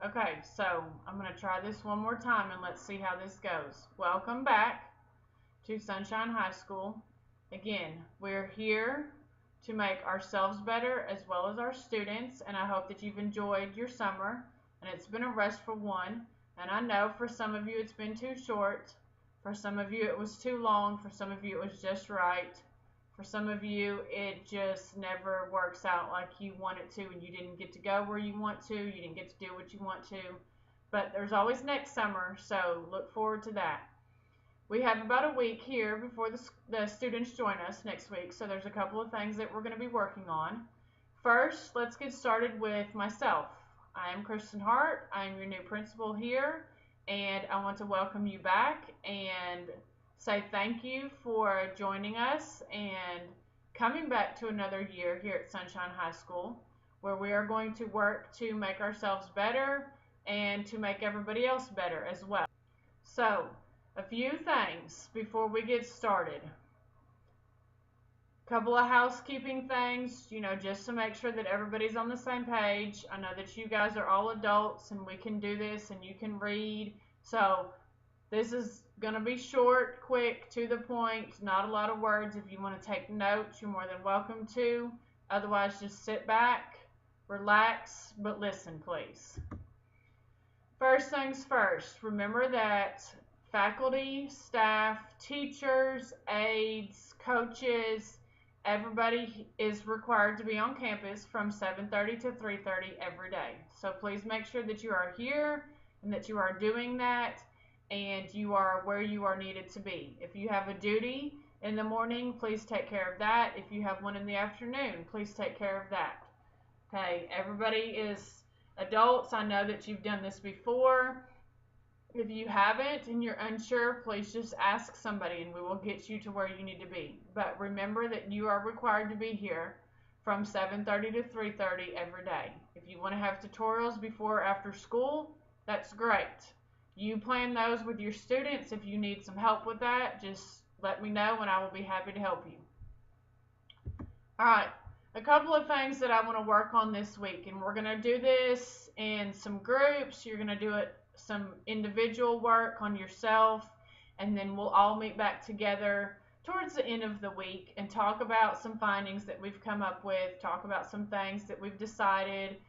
Okay, so I'm going to try this one more time and let's see how this goes. Welcome back to Sunshine High School. Again, we're here to make ourselves better as well as our students, and I hope that you've enjoyed your summer and it's been a restful one. And I know for some of you it's been too short, for some of you it was too long, for some of you it was just right. For some of you, it just never works out like you want it to, and you didn't get to go where you want to, you didn't get to do what you want to. But there's always next summer, so look forward to that. We have about a week here before the students join us next week, so there's a couple of things that we're going to be working on. First, let's get started with myself. I am Kristan Hart. I am your new principal here, and I want to welcome you back and say thank you for joining us and coming back to another year here at Sunshine High School, where we are going to work to make ourselves better and to make everybody else better as well. So, a few things before we get started. Couple of housekeeping things, just to make sure that everybody's on the same page. I know that you guys are all adults and we can do this and you can read. So this is going to be short, quick, to the point, not a lot of words. If you want to take notes, you're more than welcome to. Otherwise, just sit back, relax, but listen, please. First things first, remember that faculty, staff, teachers, aides, coaches, everybody is required to be on campus from 7:30 to 3:30 every day. So please make sure that you are here and that you are doing that and you are where you are needed to be. If you have a duty in the morning, please take care of that. If you have one in the afternoon, please take care of that. Okay, everybody is adults. I know that you've done this before. If you haven't and you're unsure, please just ask somebody and we will get you to where you need to be. But remember that you are required to be here from 7:30 to 3:30 every day. If you want to have tutorials before or after school, that's great. You plan those with your students. If you need some help with that, just let me know and I will be happy to help you. Alright, a couple of things that I want to work on this week, and we're going to do this in some groups. You're going to do it some individual work on yourself, and then we'll all meet back together towards the end of the week and talk about some findings that we've come up with, talk about some things that we've decided,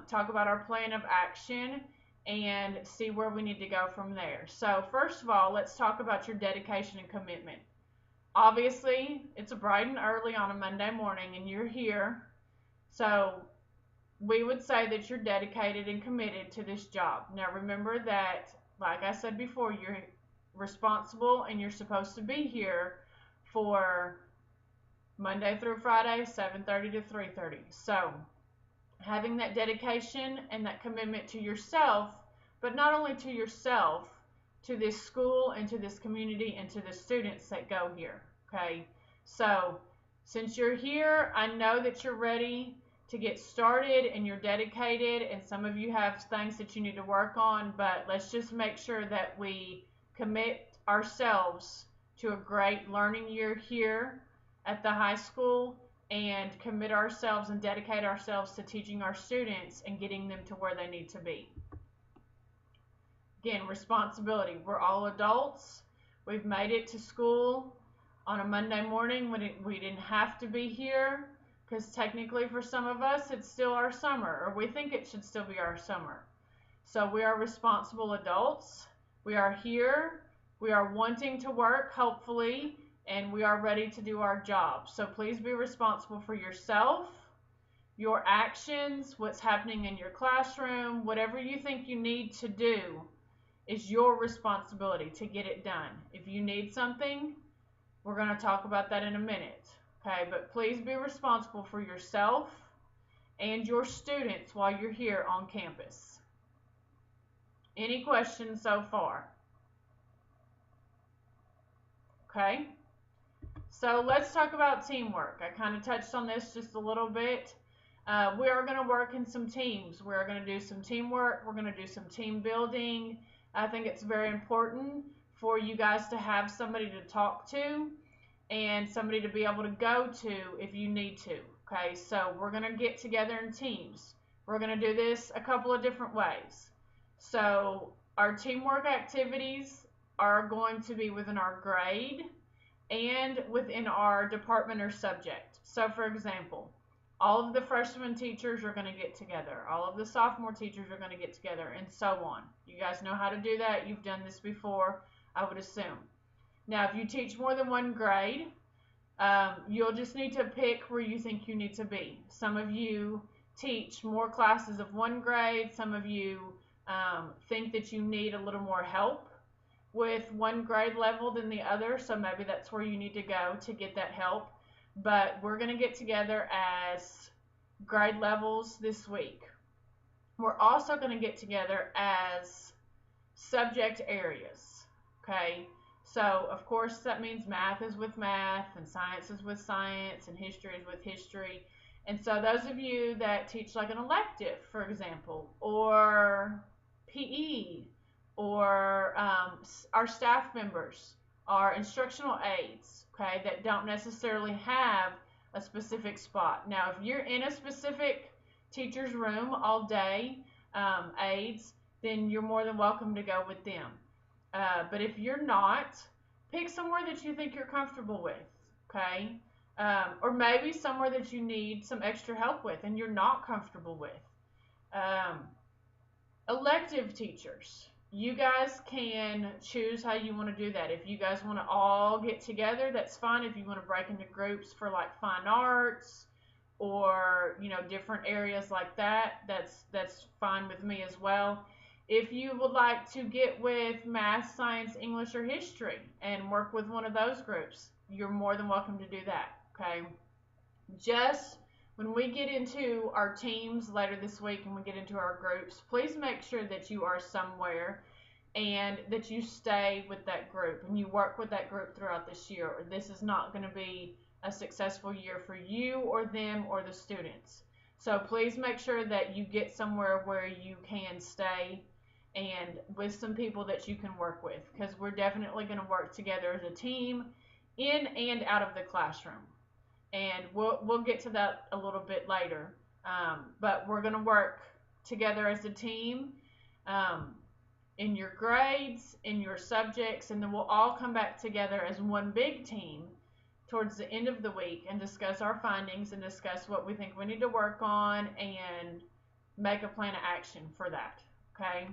talk about our plan of action, and see where we need to go from there. So first of all, let's talk about your dedication and commitment. Obviously, it's bright and early on a Monday morning and you're here, so we would say that you're dedicated and committed to this job. Now remember that, like I said before, you're responsible and you're supposed to be here for Monday through Friday, 7:30 to 3:30. So having that dedication and that commitment to yourself, but not only to yourself, to this school and to this community and to the students that go here. Okay, so since you're here, I know that you're ready to get started and you're dedicated, and some of you have things that you need to work on, but let's just make sure that we commit ourselves to a great learning year here at the high school and commit ourselves and dedicate ourselves to teaching our students and getting them to where they need to be. Again, responsibility. We're all adults. We've made it to school on a Monday morning when we didn't have to be here, because technically for some of us it's still our summer, or we think it should still be our summer. So we are responsible adults. We are here. We are wanting to work, hopefully, and we are ready to do our job. So please be responsible for yourself, your actions, what's happening in your classroom, whatever you think you need to do is your responsibility to get it done. If you need something, we're going to talk about that in a minute. Okay, but please be responsible for yourself and your students while you're here on campus. Any questions so far? Okay, so let's talk about teamwork. I kind of touched on this just a little bit. We are going to work in some teams. We're going to do some teamwork. We're going to do some team building. I think it's very important for you guys to have somebody to talk to and somebody to be able to go to if you need to. Okay, so we're going to get together in teams. We're going to do this a couple of different ways. So our teamwork activities are going to be within our grade and within our department or subject. So for example, all of the freshman teachers are going to get together. All of the sophomore teachers are going to get together, and so on. You guys know how to do that. You've done this before, I would assume. Now, if you teach more than one grade, you'll just need to pick where you think you need to be. Some of you teach more classes of one grade. Some of you think that you need a little more help with one grade level than the other, so maybe that's where you need to go to get that help. But we're going to get together as grade levels this week. We're also going to get together as subject areas, okay? So, of course, that means math is with math, and science is with science, and history is with history. And so those of you that teach like an elective, for example, or PE, or our staff members, our instructional aides, okay, that don't necessarily have a specific spot. Now, if you're in a specific teacher's room all day, aides, then you're more than welcome to go with them. But if you're not, pick somewhere that you think you're comfortable with, okay? Or maybe somewhere that you need some extra help with and you're not comfortable with. Elective teachers, you guys can choose how you want to do that. If you guys want to all get together, that's fine. If you want to break into groups for like fine arts or, you know, different areas like that, that's fine with me as well. If you would like to get with math, science, English, or history and work with one of those groups, you're more than welcome to do that, okay? Just when we get into our teams later this week and we get into our groups, please make sure that you are somewhere and that you stay with that group and you work with that group throughout this year, or this is not going to be a successful year for you or them or the students. So please make sure that you get somewhere where you can stay and with some people that you can work with, because we're definitely going to work together as a team in and out of the classroom. And we'll get to that a little bit later. But we're going to work together as a team in your grades, in your subjects, and then we'll all come back together as one big team towards the end of the week and discuss our findings and discuss what we think we need to work on and make a plan of action for that, okay?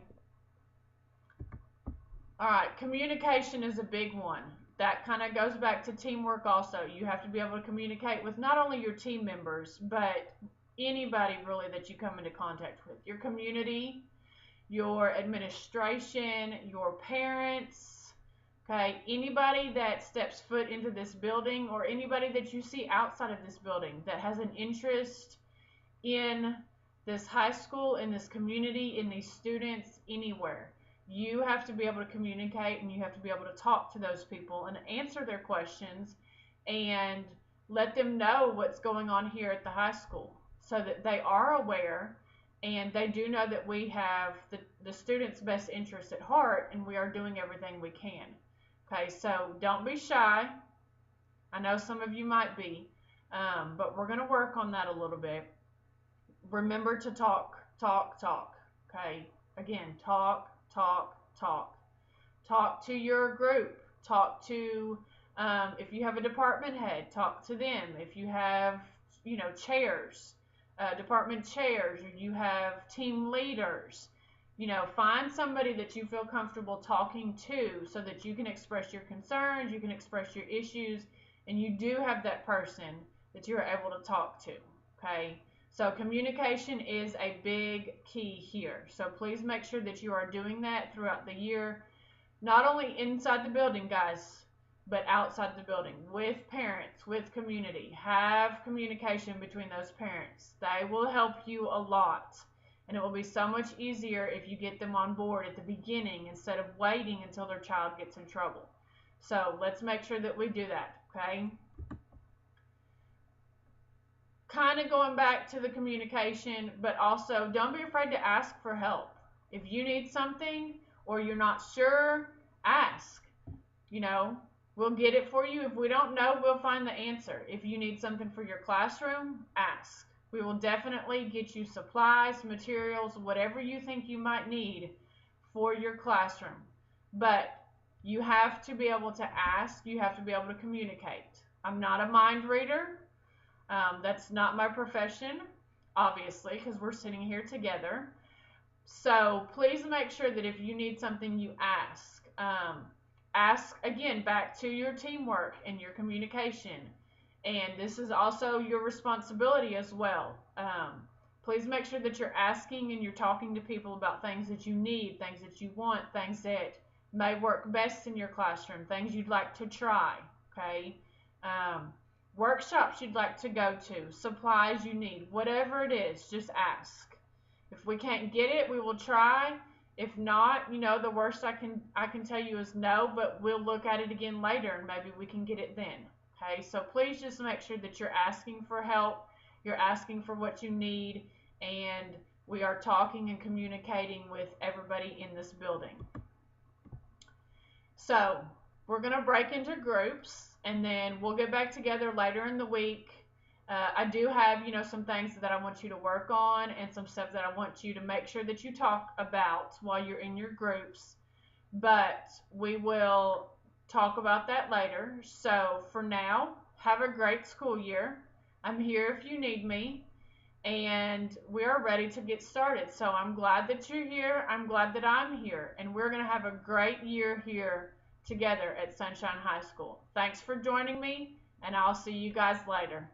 All right, communication is a big one. That kind of goes back to teamwork also. You have to be able to communicate with not only your team members, but anybody really that you come into contact with. Your community, your administration, your parents, okay? Anybody that steps foot into this building or anybody that you see outside of this building that has an interest in this high school, in this community, in these students, anywhere. You have to be able to communicate and you have to be able to talk to those people and answer their questions and let them know what's going on here at the high school so that they are aware and they do know that we have the students' best interest at heart and we are doing everything we can. Okay, so don't be shy. I know some of you might be, but we're going to work on that a little bit. Remember to talk, okay? Again, talk. Talk to your group. Talk to, if you have a department head, talk to them. If you have, you know, chairs, department chairs, or you have team leaders, you know, find somebody that you feel comfortable talking to so that you can express your concerns, you can express your issues, and you do have that person that you are able to talk to, okay? So communication is a big key here. So please make sure that you are doing that throughout the year, not only inside the building, guys, but outside the building, with parents, with community. Have communication between those parents. They will help you a lot. And it will be so much easier if you get them on board at the beginning instead of waiting until their child gets in trouble. So let's make sure that we do that, okay? Kind of going back to the communication, but also don't be afraid to ask for help. If you need something or you're not sure, ask. You know, we'll get it for you. If we don't know, we'll find the answer. If you need something for your classroom, ask. We will definitely get you supplies, materials, whatever you think you might need for your classroom. But you have to be able to ask, you have to be able to communicate. I'm not a mind reader. That's not my profession, obviously, because we're sitting here together. So please make sure that if you need something, you ask. Ask again back to your teamwork and your communication. And this is also your responsibility as well. Please make sure that you're asking and you're talking to people about things that you need, things that you want, things that may work best in your classroom, things you'd like to try. Okay. Workshops you'd like to go to, supplies you need, whatever it is, just ask. If we can't get it, we will try. If not, the worst I can tell you is no, but we'll look at it again later and maybe we can get it then. Okay, so please just make sure that you're asking for help, you're asking for what you need, and we are talking and communicating with everybody in this building. So we're going to break into groups and then we'll get back together later in the week. I do have, some things that I want you to work on and some stuff that I want you to make sure that you talk about while you're in your groups. But we will talk about that later. So for now, have a great school year. I'm here if you need me. And we are ready to get started. So I'm glad that you're here. I'm glad that I'm here. And we're going to have a great year here together at Sunshine High School. Thanks for joining me, and I'll see you guys later.